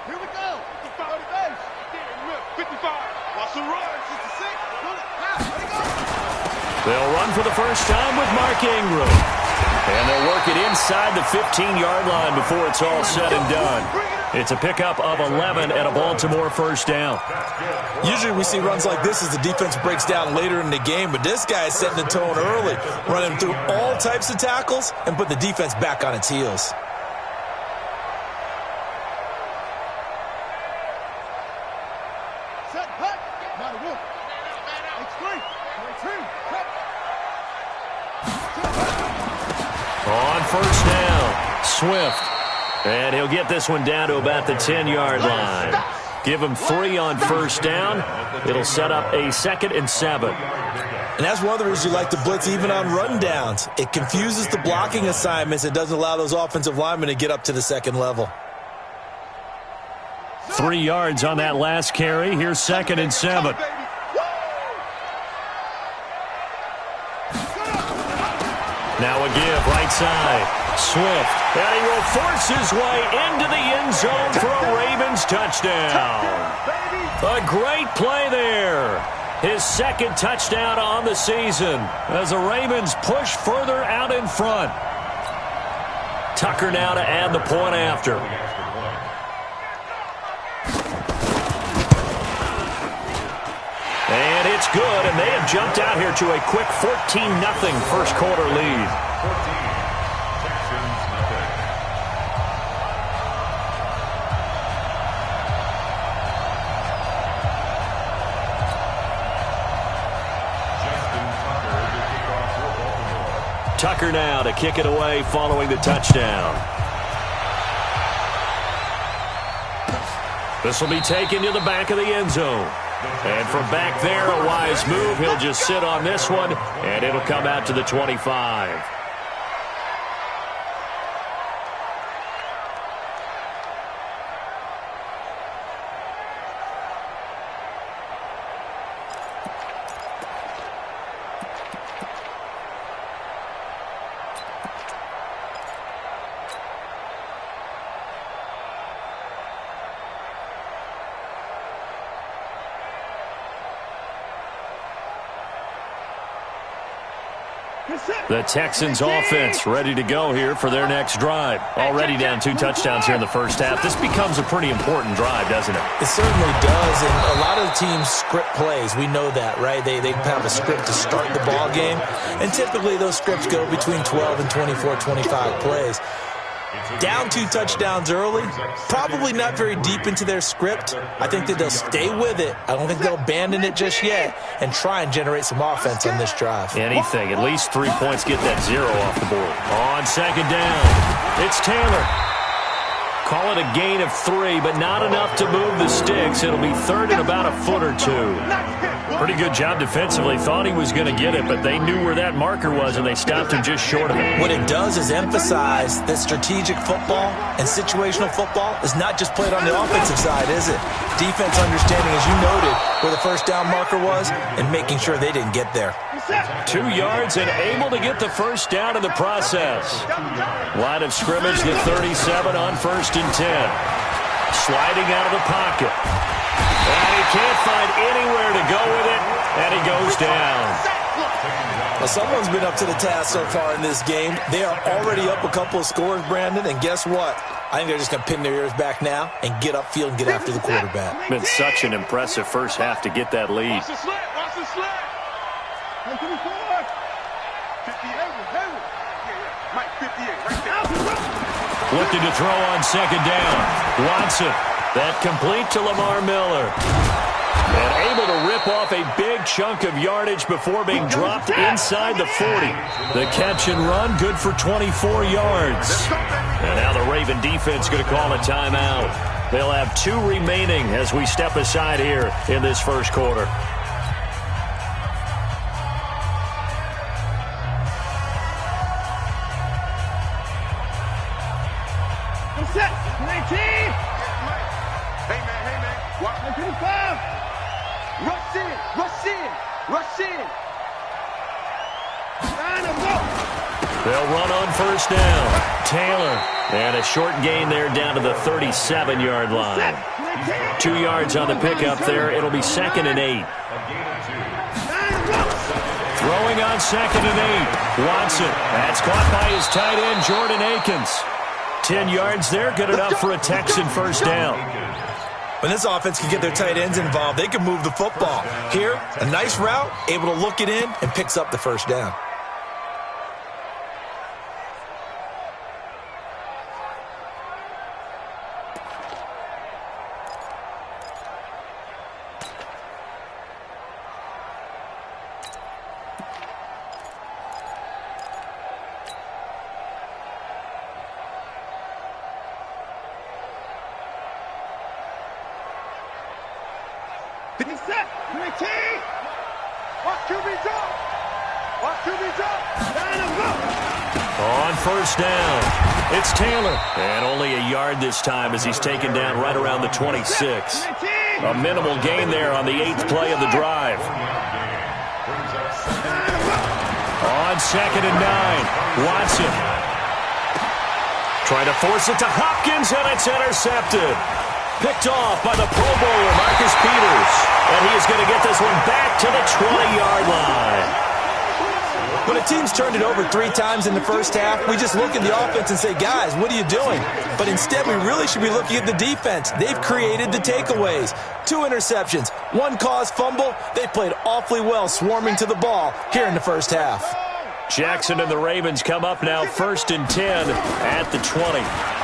Here we go. 55 to base. 55. Watch the run. 66. Pull it. Let it go. They'll run for the first time with Mark Ingram. And they'll work it inside the 15-yard line before it's all said and done. It's a pickup of 11 and a Baltimore first down. Usually we see runs like this as the defense breaks down later in the game, but this guy is setting the tone early, running through all types of tackles and put the defense back on its heels. Set, hut. Not a wolf. X3. On first down, Swift. And he'll get this one down to about the 10-yard line. Give him 3 on first down. It'll set up a 2nd and 7. And that's one of the reasons you like to blitz even on run downs. It confuses the blocking assignments. It doesn't allow those offensive linemen to get up to the second level. 3 yards on that last carry. Here's 2nd and 7. Now a give, right side. Swift. And he will force his way into the end zone for a Ravens touchdown. A great play there. His 2nd touchdown on the season as the Ravens push further out in front. Tucker now to add the point after. And it's good, and they have jumped out here to a quick 14-0 first quarter lead. Tucker now to kick it away following the touchdown. This will be taken to the back of the end zone. And from back there, a wise move. He'll just sit on this one, and it'll come out to the 25. The Texans offense ready to go here for their next drive. Already down 2 touchdowns here in the first half. This becomes a pretty important drive, doesn't it? It certainly does, and a lot of the teams script plays. We know that, right? They have a script to start the ball game, and typically those scripts go between 12 and 24, 25 plays. Down 2 touchdowns early, probably not very deep into their script. I think that they'll stay with it. I don't think they'll abandon it just yet and try and generate some offense on this drive. Anything. At least 3 points, get that 0 off the board. On 2nd down, it's Taylor. Call it a gain of 3, but not enough to move the sticks. It'll be 3rd and about a foot or 2. Pretty good job defensively. Thought he was going to get it, but they knew where that marker was, and they stopped him just short of it. What it does is emphasize that strategic football and situational football is not just played on the offensive side, is it? Defense understanding, as you noted, where the first down marker was and making sure they didn't get there. 2 yards and able to get the first down in the process. Line of scrimmage, the 37 on 1st and 10. Sliding out of the pocket. And he can't find anywhere to go with it, and he goes down. Well, someone's been up to the task so far in this game. They are already up a couple of scores, Brandon, and guess what? I think they're just going to pin their ears back now and get upfield and get after the quarterback. Been such an impressive first half to get that lead. Watch the slant. Watch the slant. 58. Mike, 58. Right there. Looking to throw on 2nd down. Watson. That complete to Lamar Miller. And able to rip off a big chunk of yardage before being dropped inside the 40. The catch and run, good for 24 yards. And now the Raven defense going to call a timeout. They'll have 2 remaining as we step aside here in this first quarter. Set. 19. Hey, man. Watch 25. Rush in. They'll run on first down. Taylor And a short gain there down to the 37-yard line. 2 yards on the pickup there. It'll be 2nd and 8. Throwing on 2nd and 8. Watson. That's caught by his tight end, Jordan Akins. 10 yards there. Good enough for a Texan first down. When this offense can get their tight ends involved, they can move the football. Here, a nice route, able to look it in, and picks up the first down. On first down, it's Taylor. And only a yard this time as he's taken down right around the 26. A minimal gain there on the 8th play of the drive. On 2nd and 9, Watson. Trying to force it to Hopkins, and it's intercepted. Picked off by the Pro Bowler, Marcus Peters. And he is going to get this one back to the 20-yard line. When a team's turned it over 3 times in the first half, we just look at the offense and say, guys, what are you doing? But instead, we really should be looking at the defense. They've created the takeaways. 2 interceptions, 1 caused fumble. They played awfully well swarming to the ball here in the first half. Jackson and the Ravens come up now 1st and 10 at the 20.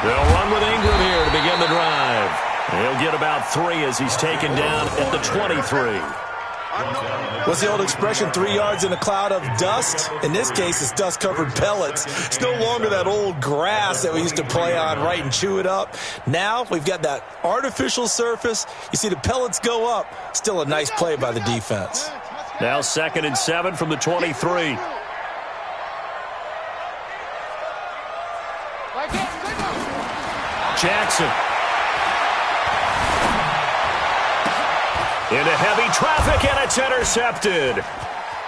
They'll run with Ingram here to begin the drive. He'll get about 3 as he's taken down at the 23. What's the old expression, 3 yards in a cloud of dust? In this case, it's dust-covered pellets. It's no longer that old grass that we used to play on, right, and chew it up. Now we've got that artificial surface. You see the pellets go up. Still a nice play by the defense. Now 2nd and 7 from the 23. Jackson. Into heavy traffic, and it's intercepted.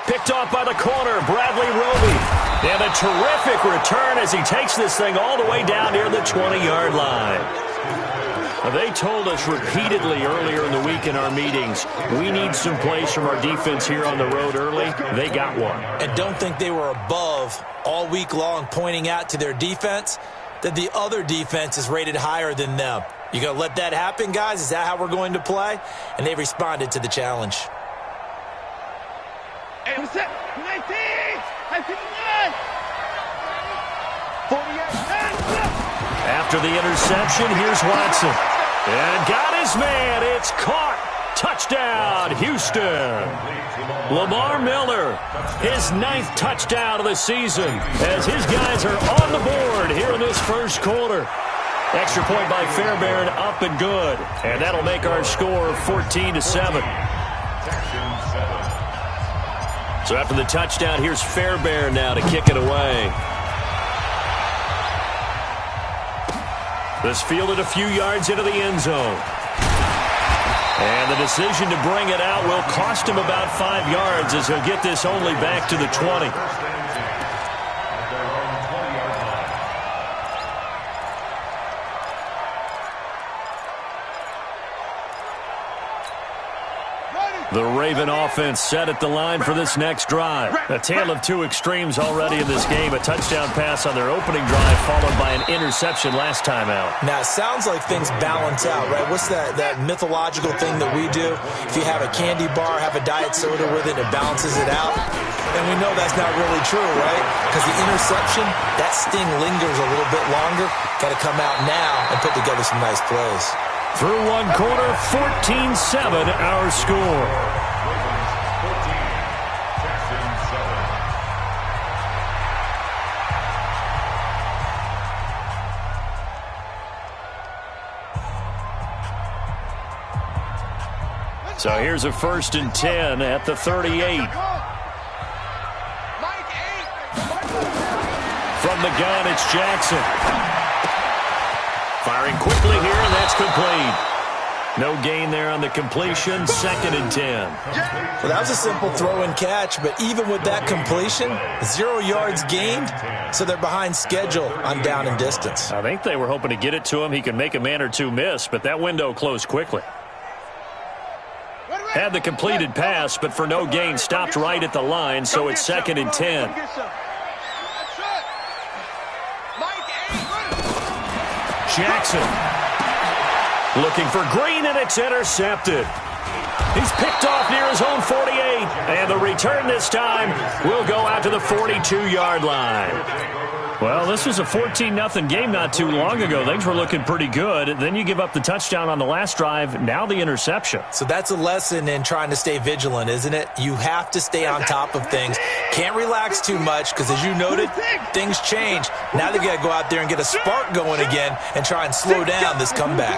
Picked off by the corner, Bradley Roby. And a terrific return as he takes this thing all the way down near the 20-yard line. They told us repeatedly earlier in the week in our meetings, we need some plays from our defense here on the road early. They got one. And don't think they were above all week long pointing out to their defense that the other defense is rated higher than them. You going to let that happen, guys? Is that how we're going to play? And they responded to the challenge. Hey, what's up? 19! 48! After the interception, here's Watson. And got his man. It's caught. Touchdown, Houston. Lamar Miller, his 9th touchdown of the season as his guys are on the board here in this first quarter. Extra point by Fairbairn, up and good. And that'll make our score 14-7. So after the touchdown, here's Fairbairn now to kick it away. This fielded a few yards into the end zone. And the decision to bring it out will cost him about 5 yards as he'll get this only back to the 20. The Raven offense set at the line for this next drive. A tale of 2 extremes already in this game. A touchdown pass on their opening drive followed by an interception last time out. Now, it sounds like things balance out, right? What's that mythological thing that we do? If you have a candy bar, have a diet soda with it, it balances it out. And we know that's not really true, right? Because the interception, that sting lingers a little bit longer. Got to come out now and put together some nice plays. Through one quarter, 14-7 our score. So here's a 1st and 10 at the 38. From the gun, it's Jackson. Firing quickly here, and that's complete. No gain there on the completion, 2nd and 10. Well, that was a simple throw and catch, but even with that completion, 0 yards gained, so they're behind schedule on down and distance. I think they were hoping to get it to him. He could make a man or two miss, but that window closed quickly. Had the completed pass, but for no gain, stopped right at the line, so it's 2nd and 10. Jackson looking for Green, and it's intercepted. He's picked off near his own 48, and the return this time will go out to the 42-yard line. Well, this was a 14-0 game not too long ago. Things were looking pretty good. Then you give up the touchdown on the last drive, now the interception. So that's a lesson in trying to stay vigilant, isn't it? You have to stay on top of things. Can't relax too much because, as you noted, things change. Now they've got to go out there and get a spark going again and try and slow down this comeback.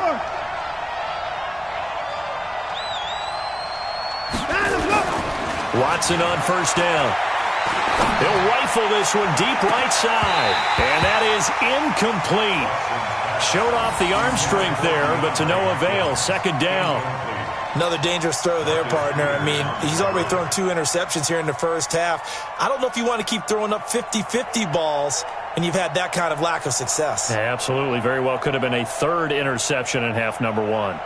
Watson on first down. He'll rifle this one deep right side. And that is incomplete. Showed off the arm strength there, but to no avail. 2nd down. Another dangerous throw there, partner. I mean, he's already thrown 2 interceptions here in the first half. I don't know if you want to keep throwing up 50-50 balls when you've had that kind of lack of success. Yeah, absolutely. Very well could have been a 3rd interception in half number 1.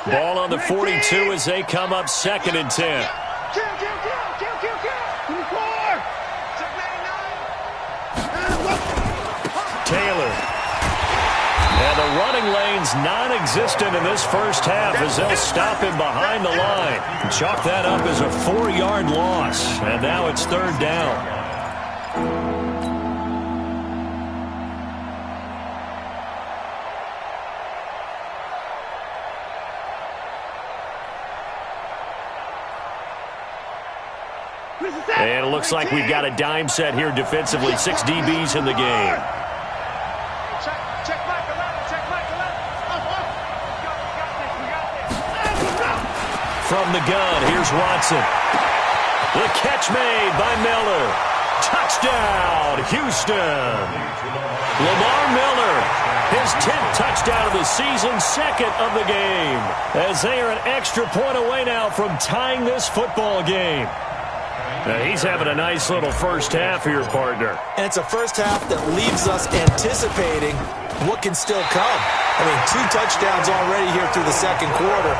Ball on the 42 as they come up 2nd and 10. Taylor. And the running lane's non-existent in this first half as they'll stop him behind the line. Chalk that up as a 4-yard loss. And now it's 3rd down. And it looks like we've got a dime set here defensively. 6 DBs in the game. From the gun, here's Watson. The catch made by Miller. Touchdown, Houston. Lamar Miller, his 10th touchdown of the season, 2nd of the game. As they are an extra point away now from tying this football game. Now he's having a nice little first half here, partner. And it's a first half that leaves us anticipating what can still come. I mean, 2 touchdowns already here through the 2nd quarter.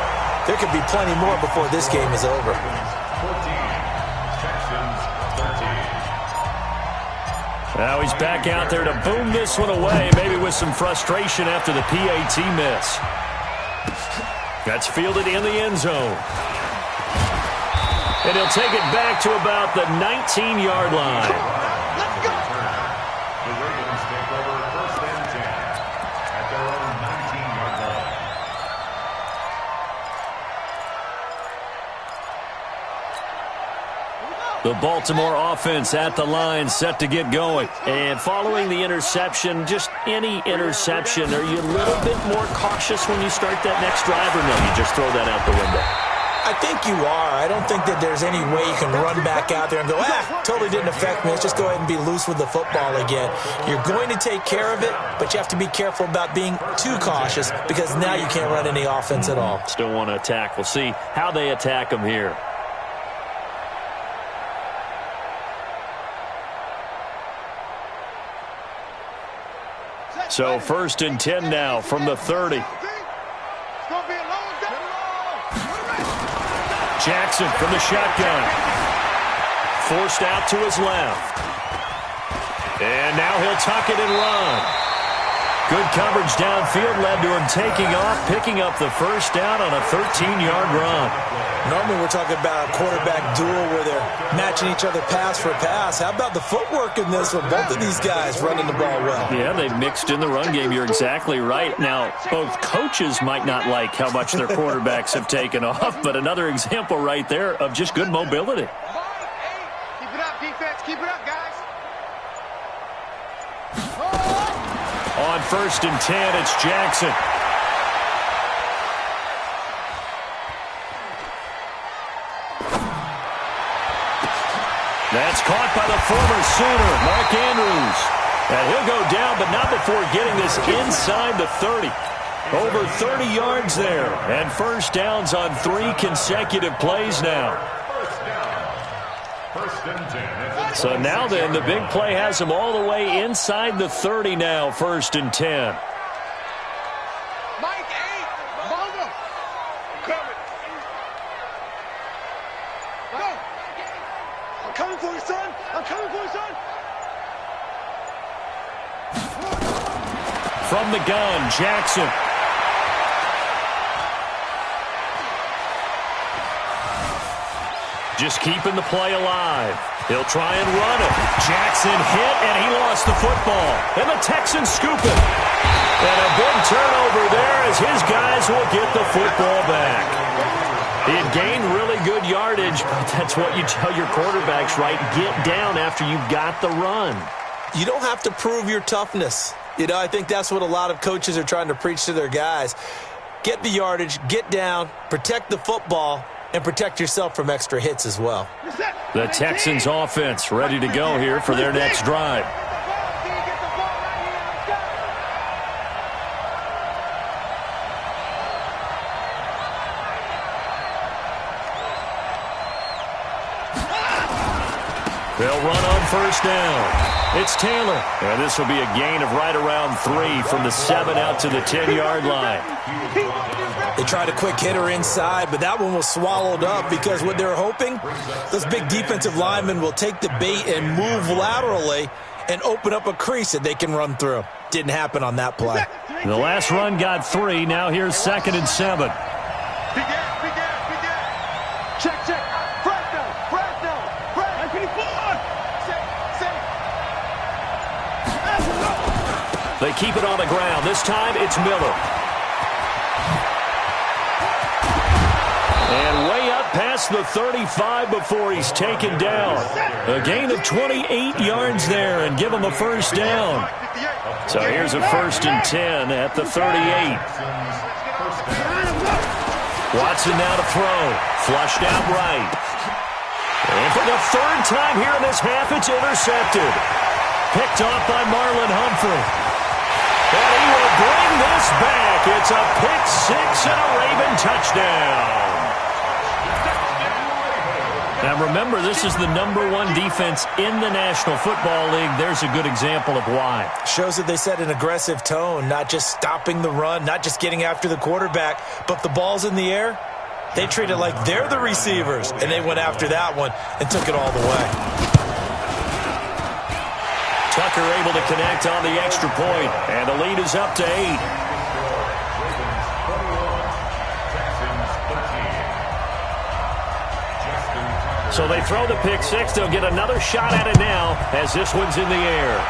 There could be plenty more before this game is over. Now he's back out there to boom this one away, maybe with some frustration after the PAT miss. That's fielded in the end zone. And he'll take it back to about the 19-yard line. Let's go. The Ravens take over 1st and 10 at their own 19-yard line. The Baltimore offense at the line, set to get going. And following the interception, just any interception, are you a little bit more cautious when you start that next drive, or no, you just throw that out the window? I think you are. I don't think that there's any way you can run back out there and go, totally didn't affect me. Let's just go ahead and be loose with the football again. You're going to take care of it, but you have to be careful about being too cautious because now you can't run any offense at all. Still want to attack. We'll see how they attack them here. So 1st and 10 now from the 30. Jackson from the shotgun. Forced out to his left. And now he'll tuck it and run. Good coverage downfield led to him taking off, picking up the first down on a 13-yard run. Normally we're talking about a quarterback duel where they're matching each other pass for pass. How about the footwork in this with both of these guys running the ball well? Yeah, they've mixed in the run game. You're exactly right. Now, both coaches might not like how much their quarterbacks have taken off, but another example right there of just good mobility. Keep it up, defense. Keep it up, guys. On 1st and 10, it's Jackson. That's caught by the former Sooner, Mark Andrews. And he'll go down, but not before getting this inside the 30. Over 30 yards there. And first downs on 3 consecutive plays now. First and 10. So now then, the big play has them all the way inside the 30 now, 1st and 10. Mike 8. Bongo. Coming. Go. I'm coming for you, son. I'm coming for you, son. From the gun, Jackson. Just keeping the play alive. He'll try and run it. Jackson hit, and he lost the football. And the Texans scoop it. And a big turnover there as his guys will get the football back. He had gained really good yardage, but that's what you tell your quarterbacks, right? Get down after you've got the run. You don't have to prove your toughness. You know, I think that's what a lot of coaches are trying to preach to their guys. Get the yardage, get down, protect the football, and protect yourself from extra hits as well. The Texans offense ready to go here for their next drive. They'll run on first down. It's Taylor. And this will be a gain of right around 3 from the 7 out to the 10-yard line. They tried a quick hitter inside, but that one was swallowed up because what they're hoping, those big defensive linemen will take the bait and move laterally and open up a crease that they can run through. Didn't happen on that play. The last run got 3. Now here's 2nd and 7. Check. They keep it on the ground. This time it's Miller. And way up past the 35 before he's taken down. A gain of 28 yards there and give him a first down. So here's a 1st and 10 at the 38. Watson now to throw. Flushed out right. And for the 3rd time here in this half, it's intercepted. Picked off by Marlon Humphrey. And he will bring this back. It's a pick 6 and a Raven touchdown. Now remember, this is the #1 defense in the National Football League. There's a good example of why. Shows that they set an aggressive tone, not just stopping the run, not just getting after the quarterback, but the ball's in the air. They treat it like they're the receivers, and they went after that one and took it all the way. Tucker able to connect on the extra point, and the lead is up to 8. So they throw the pick 6. They'll get another shot at it now as this one's in the air.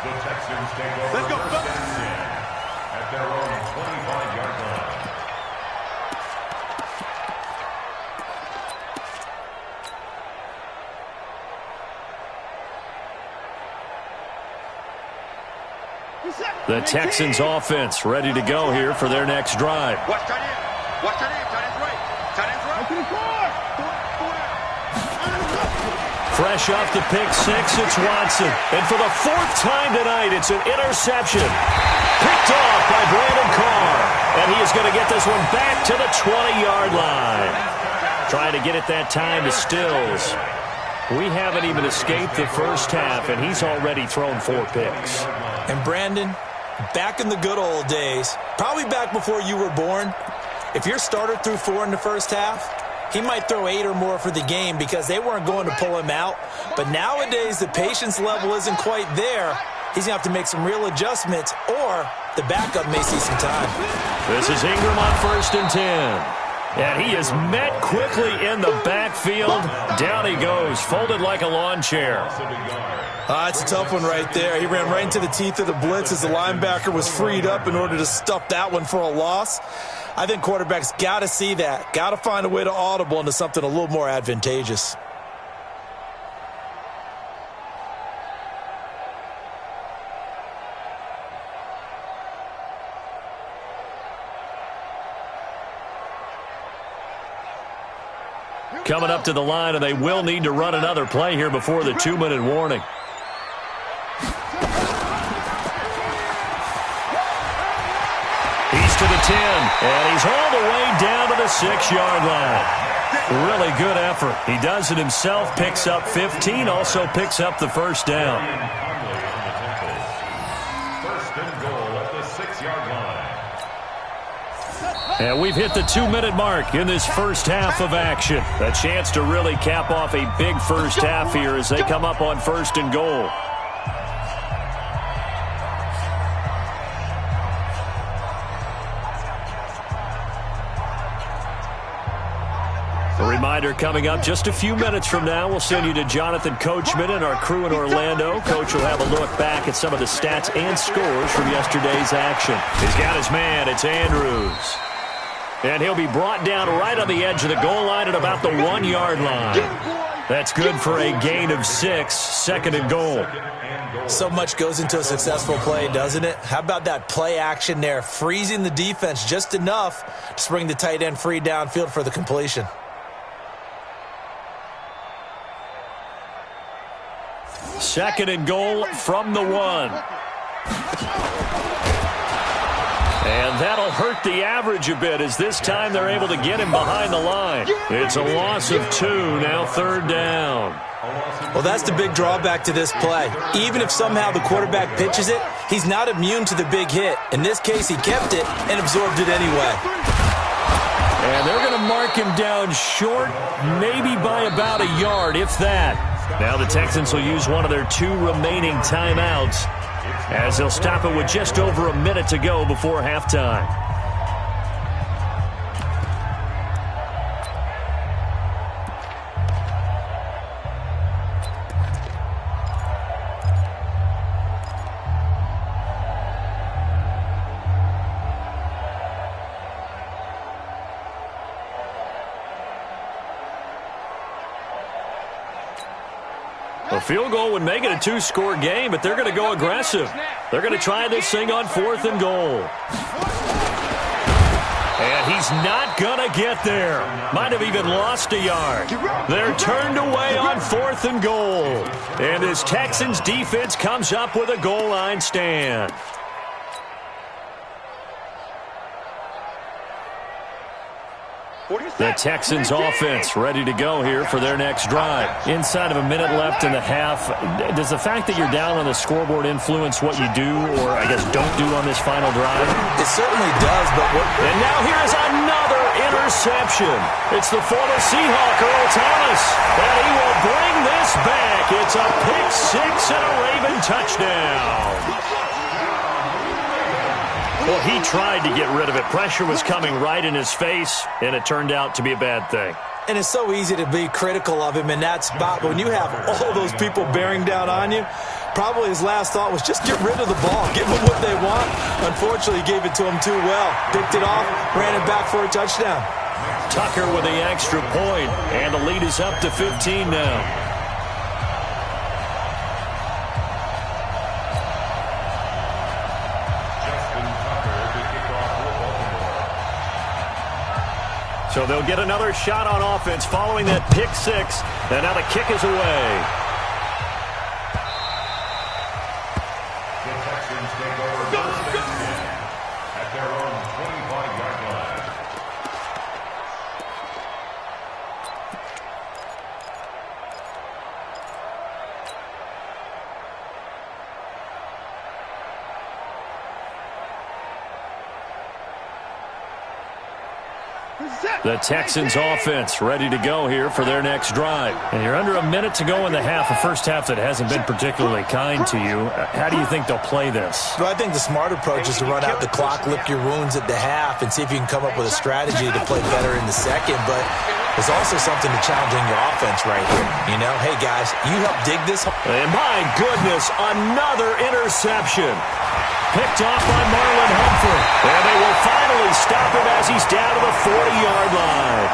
The Texans take over first and 10 at their own 25-yard line. The Texans offense ready to go here for their next drive. Watch tight end. Watch tight end. Tight end's right. Tight end's right. Fresh off the pick 6, it's Watson. And for the 4th time tonight, it's an interception. Picked off by Brandon Carr. And he is going to get this one back to the 20-yard line. Trying to get it that time to Stills. We haven't even escaped the first half, and he's already thrown 4 picks. And Brandon, back in the good old days, probably back before you were born, if your starter threw 4 in the first half, he might throw 8 or more for the game because they weren't going to pull him out. But nowadays, the patience level isn't quite there. He's going to have to make some real adjustments, or the backup may see some time. This is Ingram on 1st and 10. And he is met quickly in the backfield. Down he goes, folded like a lawn chair. It's a tough one right there. He ran right into the teeth of the blitz as the linebacker was freed up in order to stuff that one for a loss. I think quarterbacks got to see that. Got to find a way to audible into something a little more advantageous. Coming up to the line, and they will need to run another play here before the 2-minute warning. to the 10, and he's all the way down to the 6-yard line. Really good effort. He does it himself, picks up 15, also picks up the first down. First and goal at the 6-yard line. And we've hit the 2-minute mark in this first half of action. A chance to really cap off a big first half here as they come up on first and goal. A reminder coming up just a few minutes from now. We'll send you to Jonathan Coachman and our crew in Orlando. Coach will have a look back at some of the stats and scores from yesterday's action. He's got his man. It's Andrews. And he'll be brought down right on the edge of the goal line at about the 1-yard line. That's good for a gain of 6, second and goal. So much goes into a successful play, doesn't it? How about that play action there, freezing the defense just enough to bring the tight end free downfield for the completion. Second and goal from the 1. And that'll hurt the average a bit as this time they're able to get him behind the line. It's a loss of 2, now third down. Well, that's the big drawback to this play. Even if somehow the quarterback pitches it, he's not immune to the big hit. In this case, he kept it and absorbed it anyway. And they're going to mark him down short, maybe by about a yard, if that. Now the Texans will use one of their 2 remaining timeouts as they'll stop it with just over a minute to go before halftime. A field goal would make it a 2-score game, but they're going to go aggressive. They're going to try this thing on 4th and goal. And he's not going to get there. Might have even lost a yard. They're turned away on 4th and goal. And this Texans defense comes up with a goal line stand. The Texans offense ready to go here for their next drive. Inside of a minute left in the half, does the fact that you're down on the scoreboard influence what you do, or I guess don't do on this final drive? It certainly does, but what... And now here is another interception. It's the former Seahawk, Earl Thomas, and he will bring this back. It's a pick 6 and a Raven touchdown. Well, he tried to get rid of it. Pressure was coming right in his face, and it turned out to be a bad thing. And it's so easy to be critical of him in that spot, but when you have all those people bearing down on you, probably his last thought was just get rid of the ball, give them what they want. Unfortunately, he gave it to them too well. Picked it off, ran it back for a touchdown. Tucker with the extra point, and the lead is up to 15 now. So they'll get another shot on offense following that pick 6, and now the kick is away. The Texans take over first and 10 at their own 25-yard line. The Texans offense ready to go here for their next drive. And you're under a minute to go in the half, a first half that hasn't been particularly kind to you. How do you think they'll play this? Well, I think the smart approach is to run out the clock, lick your wounds at the half, and see if you can come up with a strategy to play better in the second. But there's also something to challenging your offense right here. You know, hey, guys, you help dig this. And my goodness, another interception. Picked off by Marlon Humphrey. And they will finally stop him as he's down to the 40-yard line.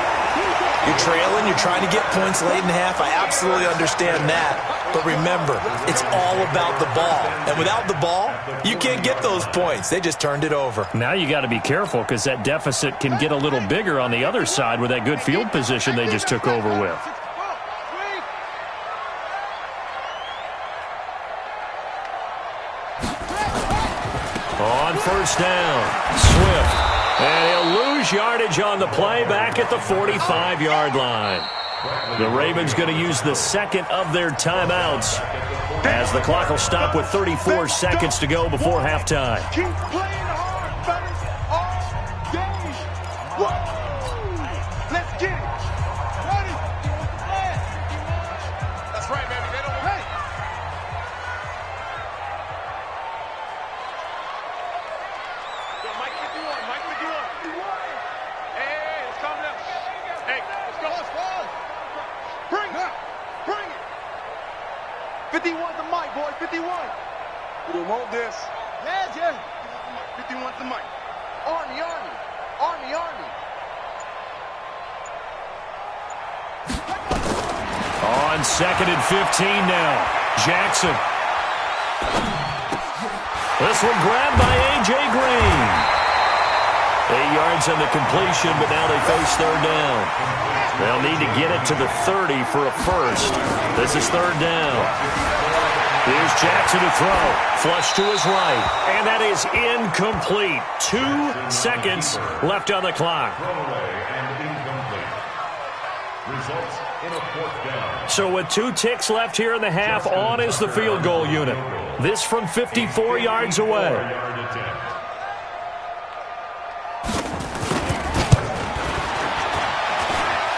You're trailing, you're trying to get points late in half. I absolutely understand that. But remember, it's all about the ball. And without the ball, you can't get those points. They just turned it over. Now you got to be careful because that deficit can get a little bigger on the other side with that good field position they just took over with. On first down, Swift And he'll lose yardage on the play back at the 45-yard line. The Ravens going to use the second of their timeouts as the clock will stop with 34 seconds to go before halftime. Keep playing hard, fellas, all day. Woo! Let's get it. Ready? That's right, baby. They don't play. Yo, Mike 51, Mike 51. Hey, let's calm down. Hey, let's go. Bring it. Bring it. 51's the mic, boy. 51. We don't want this. Yeah. 51's the mic. Army. On 2nd and 15 now. Jackson. This one grabbed by A.J. Green. 8 yards on the completion, but now they face third down. They'll need to get it to the 30 for a first. This is third down. Here's Jackson to throw. Flush to his right. And that is incomplete. 2 seconds left on the clock. Results in a fourth down. So with 2 ticks left here in the half, on is the field goal unit. This from 54 yards away.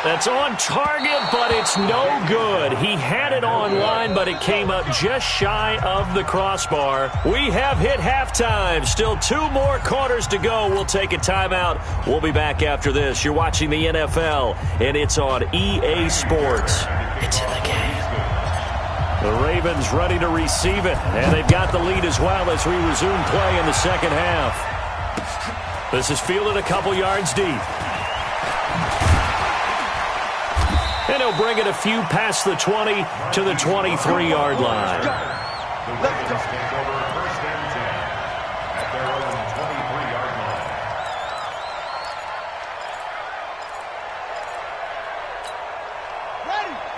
That's on target, but it's no good. He had it on line, but it came up just shy of the crossbar. We have hit halftime. Still 2 more quarters to go. We'll take a timeout. We'll be back after this. You're watching the NFL, and it's on EA Sports. It's in the game. The Ravens ready to receive it, and they've got the lead as well as we resume play in the second half. This is fielded a couple yards deep. And he'll bring it a few past the 20 to the 23-yard line. The Ravens take over first and 10 at their own 23-yard line.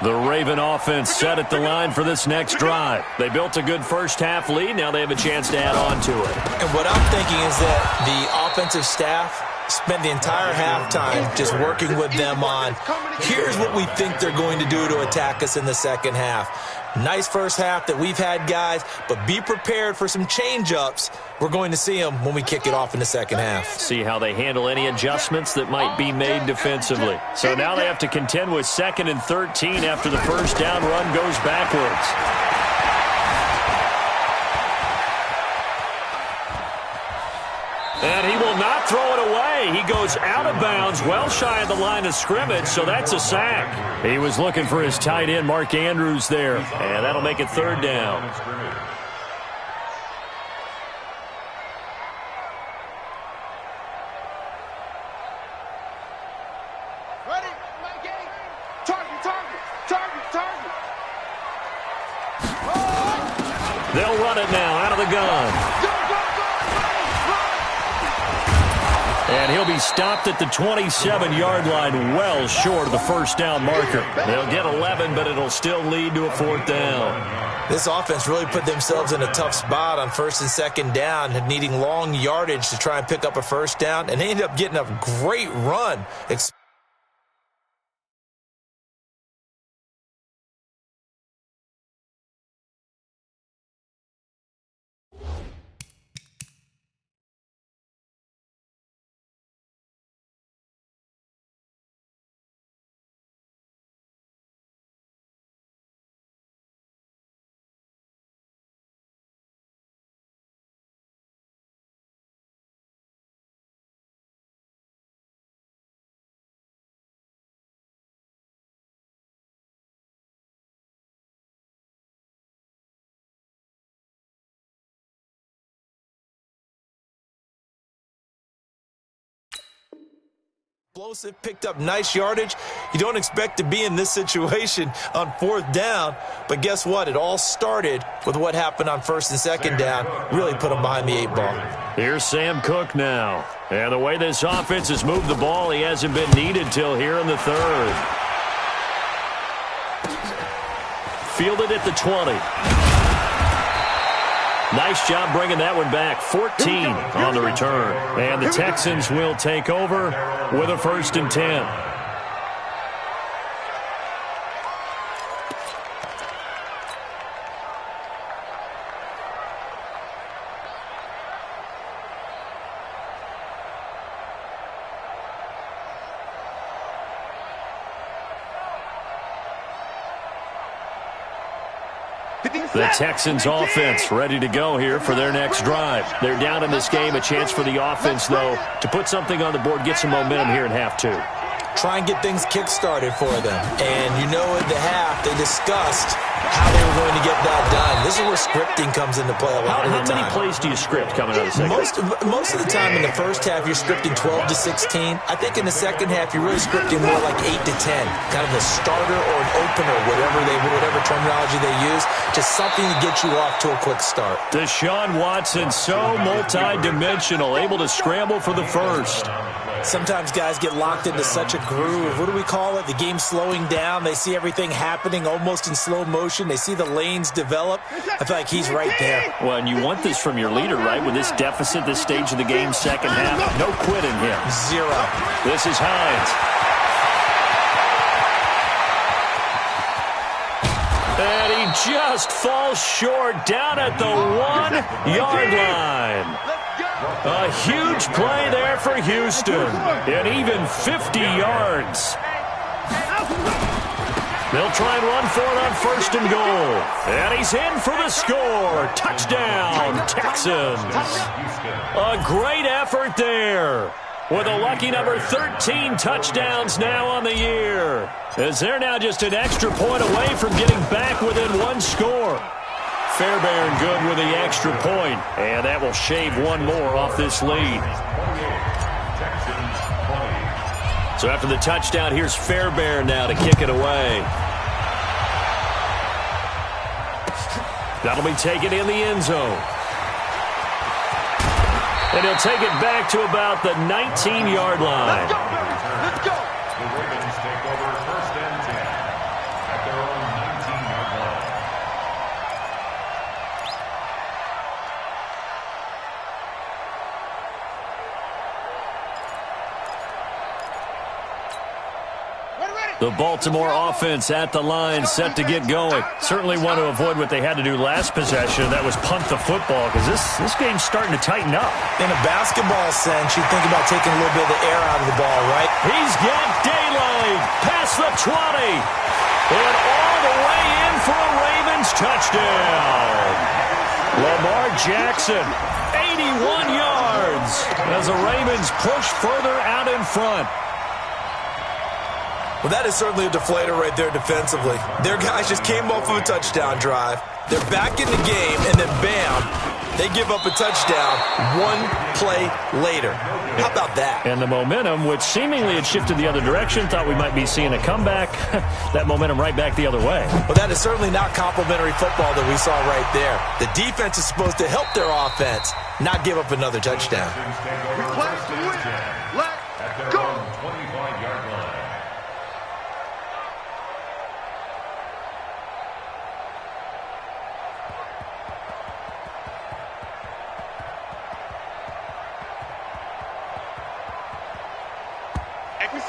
The Raven offense set at the line for this next drive. They built a good first half lead. Now they have a chance to add on to it. And what I'm thinking is that the offensive staff spent the entire halftime just working with them on, here's what we think they're going to do to attack us in the second half. Nice first half that we've had, guys, but be prepared for some change-ups. We're going to see them when we kick it off in the second half. See how they handle any adjustments that might be made defensively. So now they have to contend with 2nd and 13 after the first down run goes backwards. And he will not throw it away. He goes out of bounds, well shy of the line of scrimmage, so that's a sack. He was looking for his tight end, Mark Andrews, there, and that'll make it third down. Ready? Target. They'll run it now out of the gun. And he'll be stopped at the 27-yard line, well short of the first down marker. They'll get 11, but it'll still lead to a fourth down. This offense really put themselves in a tough spot on first and second down, needing long yardage to try and pick up a first down, and they ended up getting a great run. Explosive, picked up nice yardage. You don't expect to be in this situation on fourth down, but guess what? It all started with what happened on first and second down. Really put them behind the 8 ball. Here's Sam Cook now. And the way this offense has moved the ball, he hasn't been needed till here in the third. Fielded at the 20. Nice job bringing that one back. 14 on the return. And the Texans will take over with a 1st and 10. The Texans offense ready to go here for their next drive. They're down in this game. A chance for the offense, though, to put something on the board, get some momentum here in half 2. Try and get things kick-started for them. And you know at the half, they discussed how they were going to get that done. This is where scripting comes into play a lot of the time. How many plays do you script coming out of the second? Most of the time in the first half, you're scripting 12 to 16. I think in the second half, you're really scripting more like 8 to 10. Kind of a starter or an opener, whatever terminology they use. Just something to get you off to a quick start. Deshaun Watson, so multi-dimensional, able to scramble for the first. Sometimes guys get locked into such a groove. What do we call it? The game's slowing down. They see everything happening almost in slow motion. They see the lanes develop. I feel like he's right there. Well, and you want this from your leader, right? With this deficit, this stage of the game, second half, no quitting him. 0. This is Hines. And he just falls short down at the 1-yard line. A huge play there for Houston, and even 50 yards. They'll try and run for it on 1st and goal. And he's in for the score. Touchdown, Texans. A great effort there, with a lucky number 13 touchdowns now on the year, as they're now just an extra point away from getting back within 1 score. Fairbairn good with the extra point, and that will shave 1 more off this lead. So after the touchdown, here's Fairbairn now to kick it away. That'll be taken in the end zone. And he'll take it back to about the 19-yard line. Let's go. The Ravens take over 1st and 10 at their own 19-yard line. The Baltimore offense at the line, set to get going. Certainly want to avoid what they had to do last possession. That was punt the football, because this game's starting to tighten up. In a basketball sense, you think about taking a little bit of the air out of the ball, right? He's got daylight past the 20. And all the way in for a Ravens touchdown. Lamar Jackson, 81 yards, as the Ravens push further out in front. Well, that is certainly a deflator right there defensively. Their guys just came off of a touchdown drive. They're back in the game, and then bam, they give up a touchdown 1 play later. How about that? And the momentum, which seemingly had shifted the other direction, thought we might be seeing a comeback. That momentum right back the other way. Well, that is certainly not complimentary football that we saw right there. The defense is supposed to help their offense, not give up another touchdown. Let's go. 25-yard line.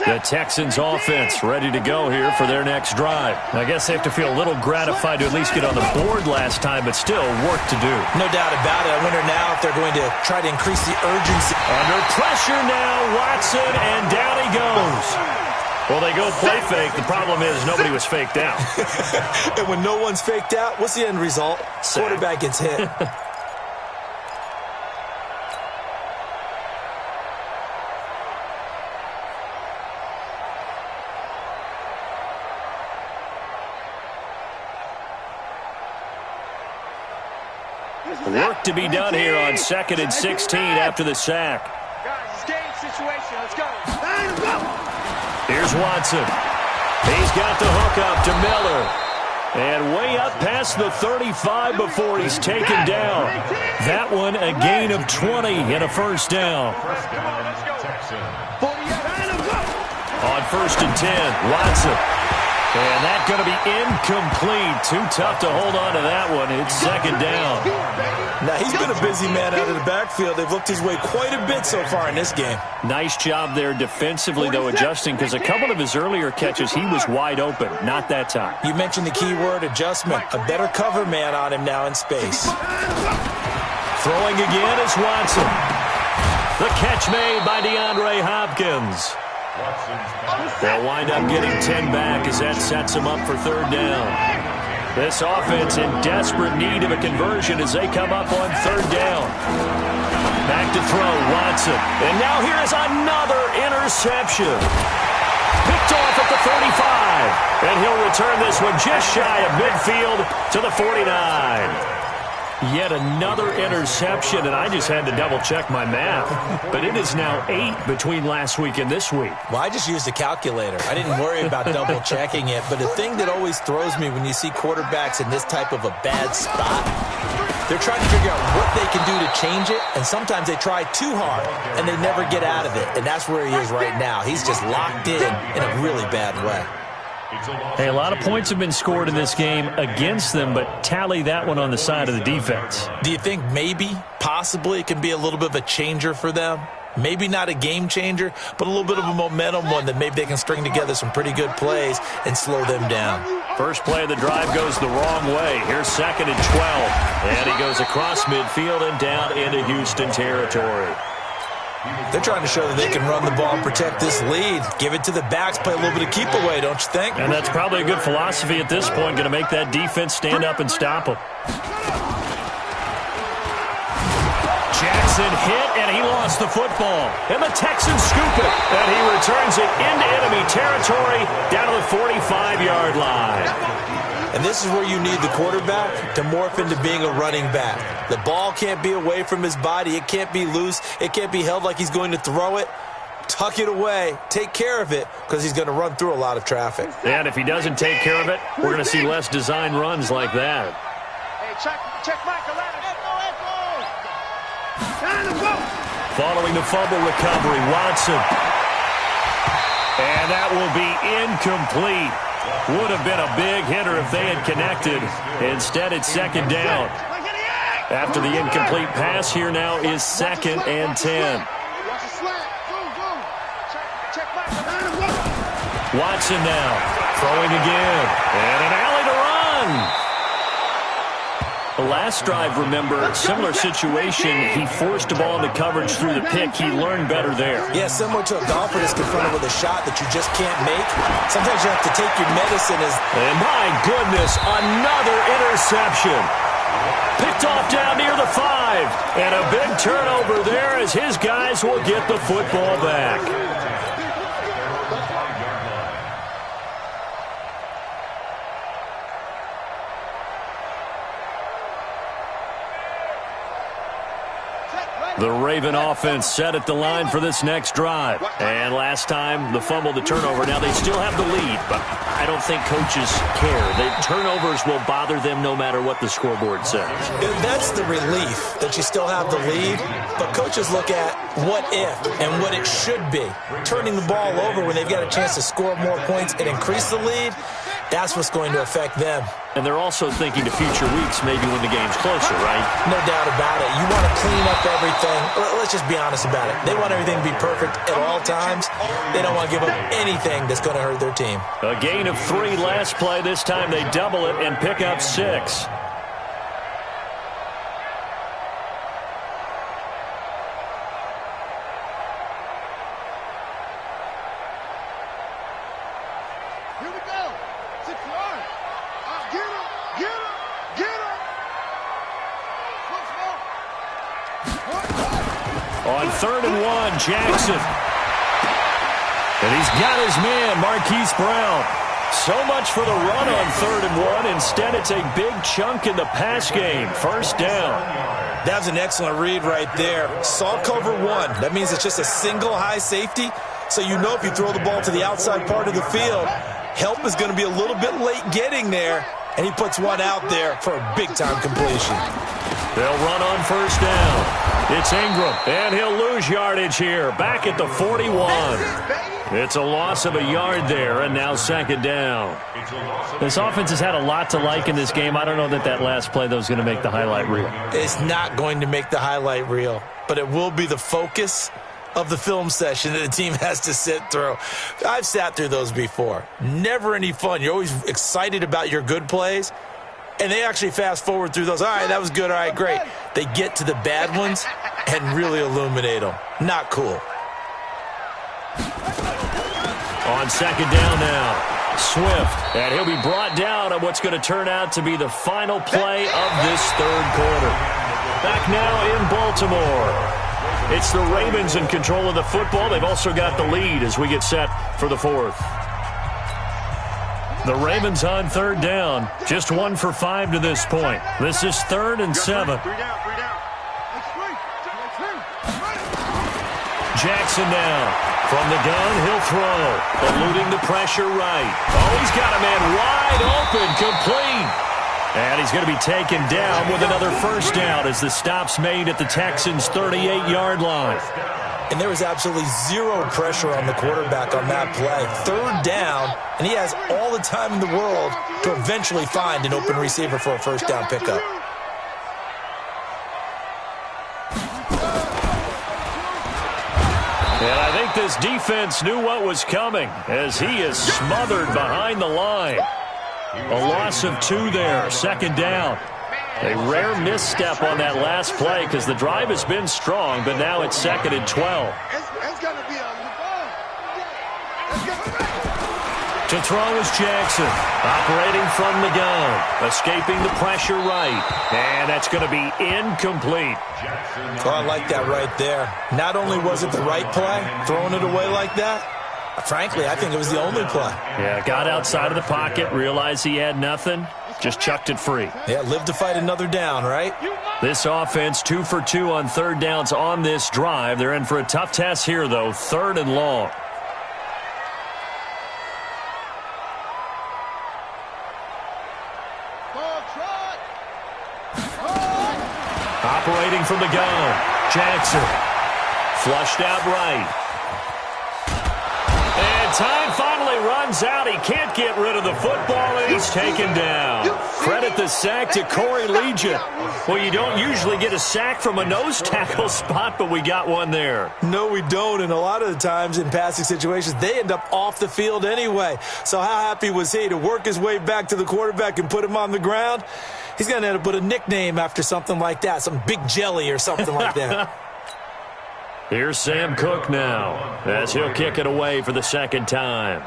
The Texans offense ready to go here for their next drive. I guess they have to feel a little gratified to at least get on the board last time, but still work to do. No doubt about it. I wonder now if they're going to try to increase the urgency. Under pressure now, Watson, and down he goes. Well, they go play fake. The problem is nobody was faked out. And when no one's faked out, what's the end result? Quarterback gets hit. Work to be done here on 2nd and 16 after the sack. Guys, it's game situation. Let's go. Here's Watson. He's got the hook up to Miller. And way up past the 35 before he's taken down. That one a gain of 20 and a first down. On 1st and 10, Watson. And that's going to be incomplete. Too tough to hold on to that one. It's second down. Now, he's been a busy man out of the backfield. They've looked his way quite a bit so far in this game. Nice job there defensively, though, adjusting, because a couple of his earlier catches, he was wide open. Not that time. You mentioned the key word, adjustment. A better cover man on him now in space. Throwing again is Watson. The catch made by DeAndre Hopkins. They'll wind up getting 10 back as that sets them up for third down. This offense in desperate need of a conversion as they come up on third down. Back to throw, Watson. And now here is another interception. Picked off at the 35. And he'll return this one just shy of midfield to the 49. Yet another interception, and I just had to double-check my math. But it is now 8 between last week and this week. Well, I just used a calculator. I didn't worry about double-checking it. But the thing that always throws me when you see quarterbacks in this type of a bad spot, they're trying to figure out what they can do to change it, and sometimes they try too hard, and they never get out of it. And that's where he is right now. He's just locked in a really bad way. Hey, a lot of points have been scored in this game against them, but tally that one on the side of the defense. Do you think maybe, possibly, it can be a little bit of a changer for them? Maybe not a game changer, but a little bit of a momentum one that maybe they can string together some pretty good plays and slow them down. First play of the drive goes the wrong way. Here's second and 12. And he goes across midfield and down into Houston territory. They're trying to show that they can run the ball and protect this lead. Give it to the backs, play a little bit of keep away, don't you think? And that's probably a good philosophy at this point, going to make that defense stand up and stop them. Jackson hit, and he lost the football. And the Texans scoop it, and he returns it into enemy territory down to the 45-yard line. And this is where you need the quarterback to morph into being a running back. The ball can't be away from his body. It can't be loose. It can't be held like he's going to throw it. Tuck it away. Take care of it because he's going to run through a lot of traffic. And if he doesn't take care of it, we're going to see less design runs like that. Hey, check Michael Adams. Following the fumble recovery, Watson. And that will be incomplete. Would have been a big hitter if they had connected. Instead, it's second down. After the incomplete pass, here now is second and 10. Watson now, throwing again. And an alley to run. The last drive, remember, similar situation. He forced the ball into coverage through the pick. He learned better there. Yeah, similar to a golfer that's confronted with a shot that you just can't make. Sometimes you have to take your medicine as... And my goodness, another interception. Picked off down near the 5. And a big turnover there as his guys will get the football back. The Raven offense set at the line for this next drive. And last time, the fumble, the turnover. Now, they still have the lead, but I don't think coaches care. The turnovers will bother them no matter what the scoreboard says. That's the relief that you still have the lead. But coaches look at what if and what it should be. Turning the ball over when they've got a chance to score more points and increase the lead, that's what's going to affect them. And they're also thinking to future weeks, maybe when the game's closer, right? No doubt about it. You want to clean up everything. Let's just be honest about it. They want everything to be perfect at all times. They don't want to give up anything that's going to hurt their team. A gain of 3 last play. This time they double it and pick up 6. On 3rd and 1, Jackson. And he's got his man, Marquise Brown. So much for the run on 3rd and 1. Instead, it's a big chunk in the pass game. First down. That was an excellent read right there. Saw cover 1. That means it's just a single high safety. So you know if you throw the ball to the outside part of the field, help is going to be a little bit late getting there. And he puts one out there for a big-time completion. They'll run on first down. It's Ingram, and he'll lose yardage here. Back at the 41. It's a loss of a yard there, and now second down. This offense has had a lot to like in this game. I don't know that that last play, though, is going to make the highlight reel. It's not going to make the highlight reel, but it will be the focus of the film session that the team has to sit through. I've sat through those before. Never any fun. You're always excited about your good plays, and they actually fast forward through those. All right, that was good. All right, great. They get to the bad ones and really illuminate them. Not cool. On second down now, Swift, and he'll be brought down on what's going to turn out to be the final play of this third quarter. Back now in Baltimore. It's the Ravens in control of the football. They've also got the lead as we get set for the fourth. The Ravens on third down, just 1 for 5 to this point. This is 3rd and 7. Jackson now. From the gun, he'll throw. Eluding the pressure right. Oh, he's got a man wide open, complete. And he's going to be taken down with another first down as the stop's made at the Texans' 38-yard line. And there was absolutely zero pressure on the quarterback on that play. Third down, and he has all the time in the world to eventually find an open receiver for a first down pickup. And I think this defense knew what was coming as he is smothered behind the line. A loss of 2 there, second down. A rare misstep on that last play because the drive has been strong, but now it's 2nd and 12. To throw is Jackson, operating from the gun, escaping the pressure right, and that's going to be incomplete. Oh, I like that right there. Not only was it the right play, throwing it away like that, frankly, I think it was the only play. Yeah, got outside of the pocket, realized he had nothing, just chucked it free. Yeah, live to fight another down, right? This offense 2 for 2 on third downs on this drive. They're in for a tough test here, though, 3rd and long. Operating from the gun, Jackson. Flushed out right. And time finally runs out. He can't get rid of the football, and he's taken down. Credit the sack to Corey Legion. Well, you don't usually get a sack from a nose tackle spot, but we got one there. No, we don't, and a lot of the times in passing situations, they end up off the field anyway. So how happy was he to work his way back to the quarterback and put him on the ground? He's going to end up with a nickname after something like that, some Big Jelly or something like that. Here's Sam Cook now as he'll kick it away for the second time.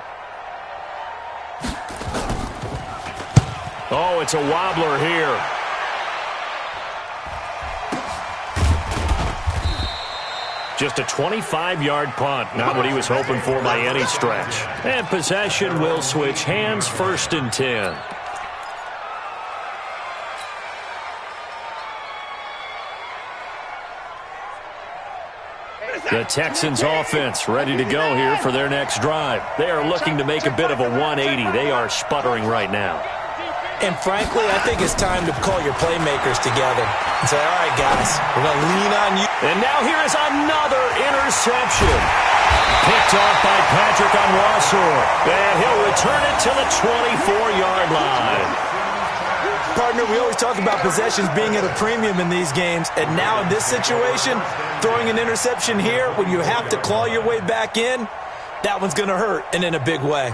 Oh, it's a wobbler here. Just a 25-yard punt, not what he was hoping for by any stretch. And possession will switch hands, 1st and 10. The Texans offense ready to go here for their next drive. They are looking to make a bit of a 180. They are sputtering right now. And frankly, I think it's time to call your playmakers together and say, all right, guys, we're going to lean on you. And now here is another interception. Picked off by Patrick on Rossor. And he'll return it to the 24-yard line. Partner, we always talk about possessions being at a premium in these games, and now in this situation, throwing an interception here when you have to claw your way back in, that one's going to hurt, and in a big way.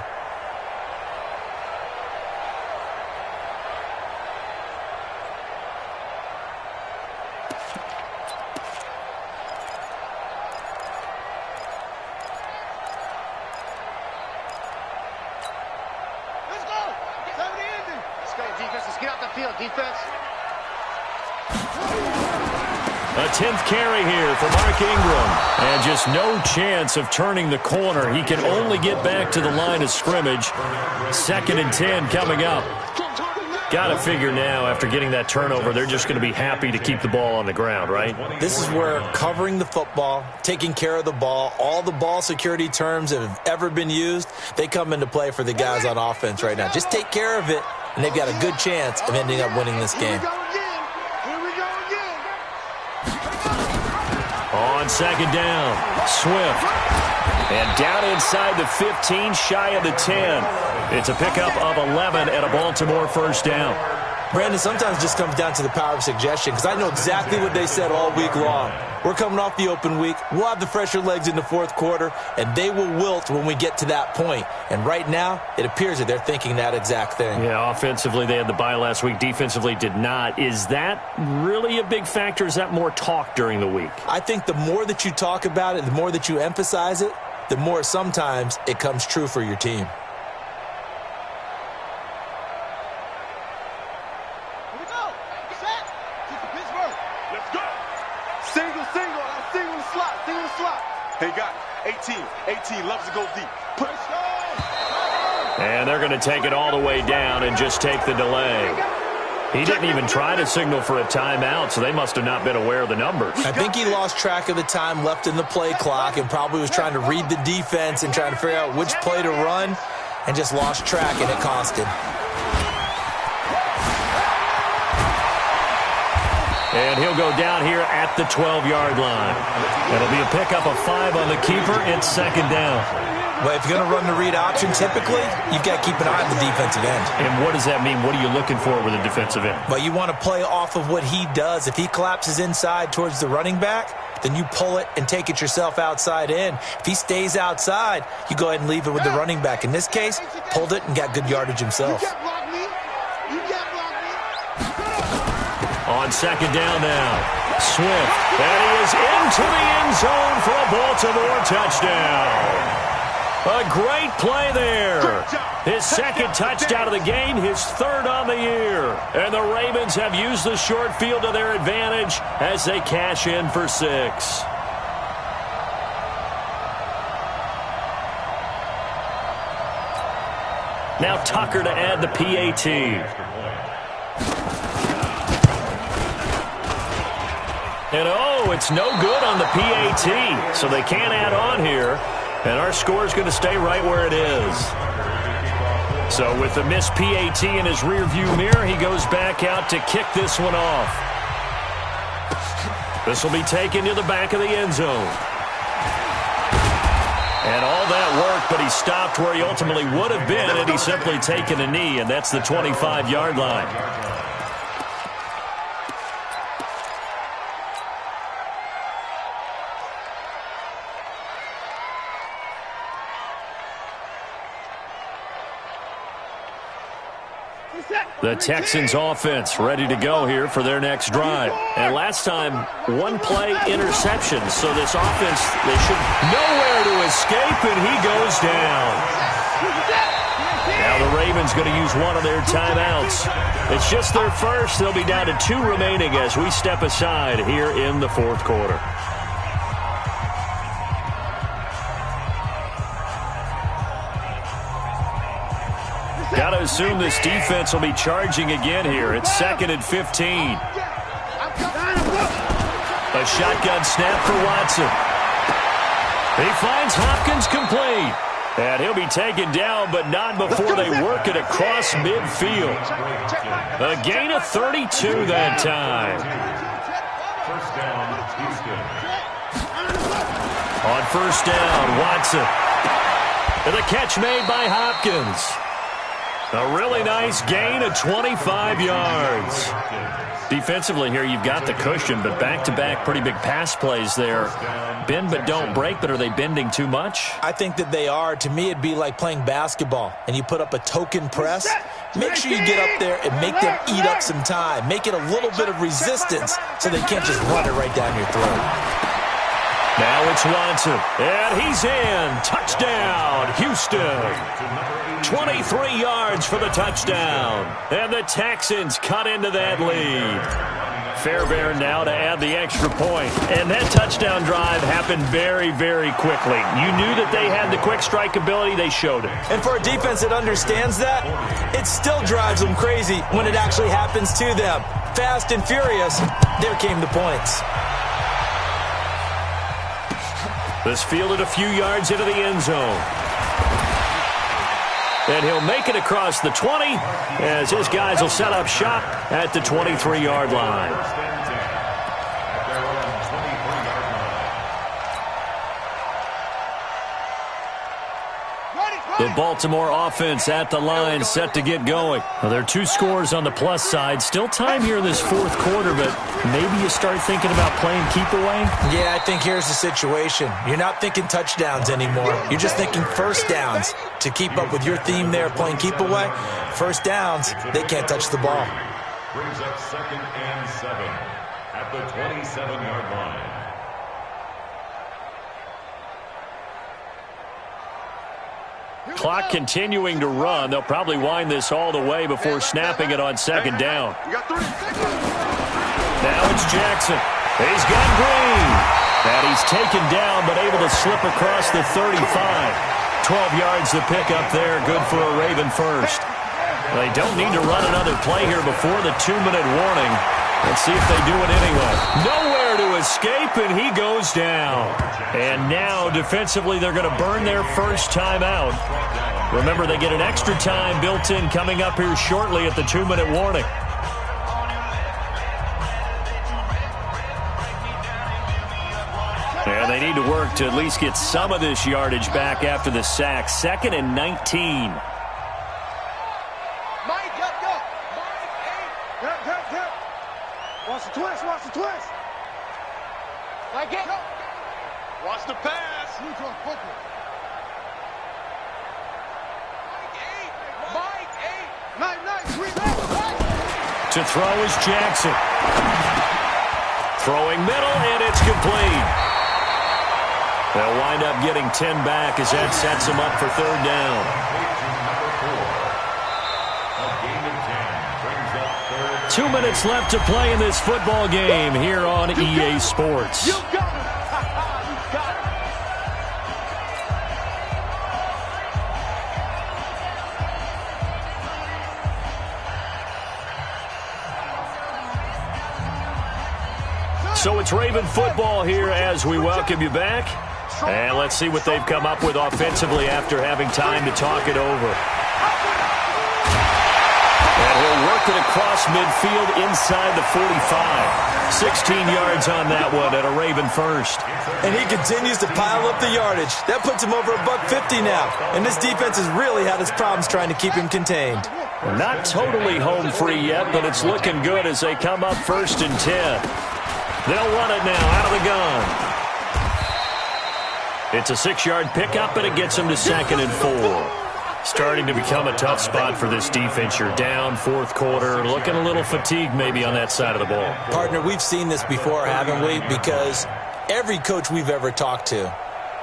A 10th carry here for Mark Ingram. And just no chance of turning the corner. He can only get back to the line of scrimmage. 2nd and 10 coming up. Got to figure now, after getting that turnover, they're just going to be happy to keep the ball on the ground, right? This is where covering the football, taking care of the ball, all the ball security terms that have ever been used, they come into play for the guys on offense right now. Just take care of it, and they've got a good chance of ending up winning this game. Here we go again. On second down, Swift. And down inside the 15, shy of the 10. It's a pickup of 11 and a Baltimore first down. Brandon, sometimes it just comes down to the power of suggestion, because I know exactly what they said all week long. We're coming off the open week. We'll have the fresher legs in the fourth quarter, and they will wilt when we get to that point. And right now, it appears that they're thinking that exact thing. Yeah, offensively, they had the bye last week. Defensively, did not. Is that really a big factor? Is that more talk during the week? I think the more that you talk about it, the more that you emphasize it, the more sometimes it comes true for your team. Hey, got 18 loves to go deep. Push. And they're going to take it all the way down and just take the delay. He didn't even try to signal for a timeout, so they must have not been aware of the numbers. I think he lost track of the time left in the play clock and probably was trying to read the defense and trying to figure out which play to run and just lost track, and it cost him. And he'll go down here at the 12-yard line. It'll be a pickup of 5 on the keeper. It's second down. Well, if you're going to run the read option, typically, you've got to keep an eye on the defensive end. And what does that mean? What are you looking for with a defensive end? Well, you want to play off of what he does. If he collapses inside towards the running back, then you pull it and take it yourself outside in. If he stays outside, you go ahead and leave it with the running back. In this case, pulled it and got good yardage himself. On second down now, Swift. And he is into the end zone for a Baltimore touchdown. A great play there. His second touchdown of the game, his third on the year. And the Ravens have used the short field to their advantage as they cash in for 6. Now Tucker to add the PAT. And, oh, it's no good on the PAT, so they can't add on here. And our score is going to stay right where it is. So with the missed PAT in his rearview mirror, he goes back out to kick this one off. This will be taken to the back of the end zone. And all that work, but he stopped where he ultimately would have been had he simply taken a knee, and that's the 25-yard line. The Texans offense ready to go here for their next drive. And last time, one play interception. So this offense, they should nowhere to escape, and he goes down. Now the Ravens going to use one of their timeouts. It's just their first. They'll be down to 2 remaining as we step aside here in the fourth quarter. Got to assume this defense will be charging again here. It's 2nd and 15. A shotgun snap for Watson. He finds Hopkins complete. And he'll be taken down, but not before they work it across midfield. A gain of 32 that time. First down, Houston. On first down, Watson. And the catch made by Hopkins. A really nice gain of 25 yards. Defensively here, you've got the cushion, but back-to-back pretty big pass plays there. Bend but don't break, but are they bending too much? I think that they are. To me, it'd be like playing basketball, and you put up a token press. Make sure you get up there and make them eat up some time. Make it a little bit of resistance so they can't just run it right down your throat. Now it's Watson, and he's in. Touchdown, Houston. 23 yards for the touchdown. And the Texans cut into that lead. Fairbairn now to add the extra point. And that touchdown drive happened very, very quickly. You knew that they had the quick strike ability. They showed it. And for a defense that understands that, it still drives them crazy when it actually happens to them. Fast and furious, there came the points. This fielded a few yards into the end zone. And he'll make it across the 20 as his guys will set up shop at the 23-yard line. The Baltimore offense at the line, set to get going. Well, there are 2 scores on the plus side. Still time here in this 4th quarter, but maybe you start thinking about playing keep away? Yeah, I think here's the situation. You're not thinking touchdowns anymore. You're just thinking first downs. To keep up with your theme there, playing keep away, first downs, they can't touch the ball. Brings up 2nd and 7 at the 27-yard line. Clock continuing to run. They'll probably wind this all the way before snapping it on 2nd down. Now it's Jackson. He's got Green. And he's taken down but able to slip across the 35. 12 yards to pick up there. Good for a Raven first. They don't need to run another play here before the 2-minute warning. Let's see if they do it anyway. Nowhere to escape, and he goes down. And now, defensively, they're going to burn their first time out. Remember, they get an extra time built in coming up here shortly at the 2-minute warning. And they need to work to at least get some of this yardage back after the sack. 2nd and 19. Watch the twist, watch the twist. Like it. Watch the pass. To throw is Jackson. Throwing middle, and it's complete. They'll wind up getting 10 back as that sets them up for 3rd down. 2 minutes left to play in this football game here on EA Sports. You got it. You got it. So it's Raven football here as we welcome you back. And let's see what they've come up with offensively after having time to talk it over. And he'll work it across midfield inside the 45. 16 yards on that one at a Raven first. And he continues to pile up the yardage. That puts him over $150 now. And this defense has really had its problems trying to keep him contained. Not totally home free yet, but it's looking good as they come up 1st and 10. They'll run it now out of the gun. It's a 6-yard pickup, and it gets them to 2nd and 4. Starting to become a tough spot for this defense. You're down 4th quarter, looking a little fatigued maybe on that side of the ball. Partner, we've seen this before, haven't we? Because every coach we've ever talked to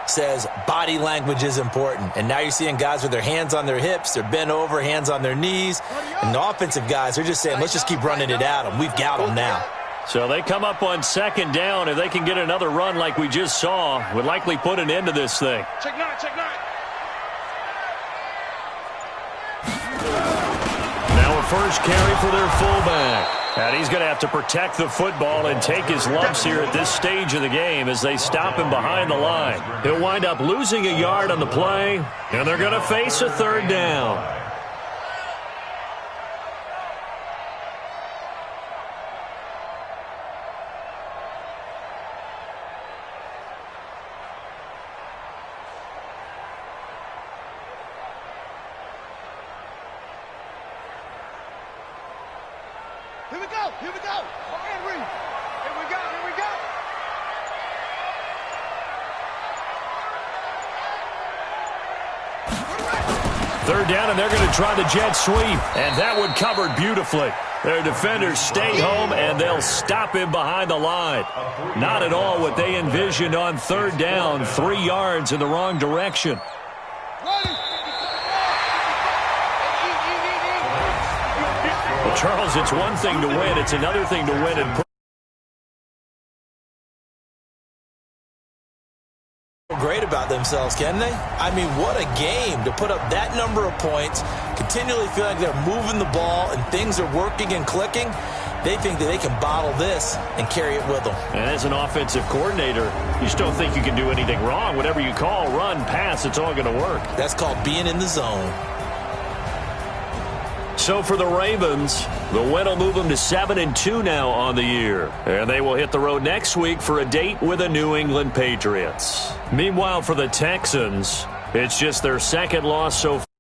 says body language is important. And now you're seeing guys with their hands on their hips, they're bent over, hands on their knees. And the offensive guys are just saying, let's just keep running it at them. We've got them now. So they come up on 2nd down. If they can get another run like we just saw, would likely put an end to this thing. Check 9, check 9. Now a first carry for their fullback. And he's going to have to protect the football and take his lumps here at this stage of the game as they stop him behind the line. He'll wind up losing a yard on the play, and they're going to face a 3rd down. Here we go. Here we go. Henry. Here we go. Here we go. Third down, and they're going to try the jet sweep. And that one covered beautifully. Their defenders stay home, and they'll stop him behind the line. Not at all what they envisioned on 3rd down. 3 yards in the wrong direction. Well, Charles, it's one thing to win. It's another thing to win in great about themselves, can they? I mean, what a game to put up that number of points, continually feel like they're moving the ball and things are working and clicking. They think that they can bottle this and carry it with them. And as an offensive coordinator, you just don't think you can do anything wrong. Whatever you call, run, pass, it's all going to work. That's called being in the zone. So for the Ravens, the win will move them to 7-2 now on the year. And they will hit the road next week for a date with the New England Patriots. Meanwhile, for the Texans, It's just their second loss so far.